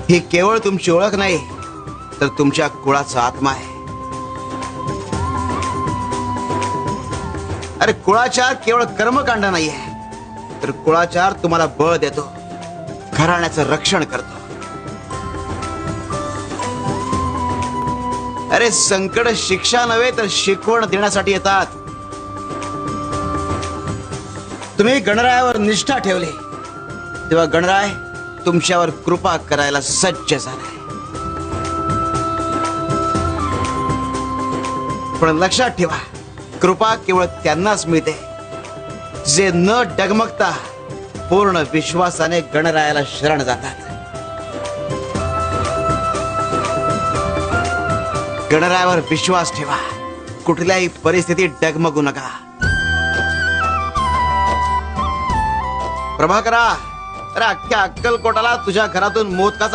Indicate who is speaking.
Speaker 1: ही केवळ तुमची ओळख नाही तर तुमच्या कुळाचा आत्मा आहे. अरे कुळाचार केवळ कर्मकांड नाहीये तर कुळाचार तुम्हाला बळ देतो, घराण्याचं रक्षण करतो. अरे संकट शिक्षा नव्हे तर शिकवण देण्यासाठी येतात. तुम्ही गणरायावर निष्ठा ठेवली तेव्हा गणराय तुमच्यावर कृपा करायला सज्ज झालाय. पण लक्षात ठेवा, कृपा केवळ त्यांनाच मिळते जे न डगमगता पूर्ण विश्वासाने गणरायाला शरण जातात. गणरायावर विश्वास ठेवा, कुठल्याही परिस्थितीत डगमगू नका. प्रभाकरा, अरे अख्ख्या अक्कलकोटाला तुझ्या घरातून मोदकाचा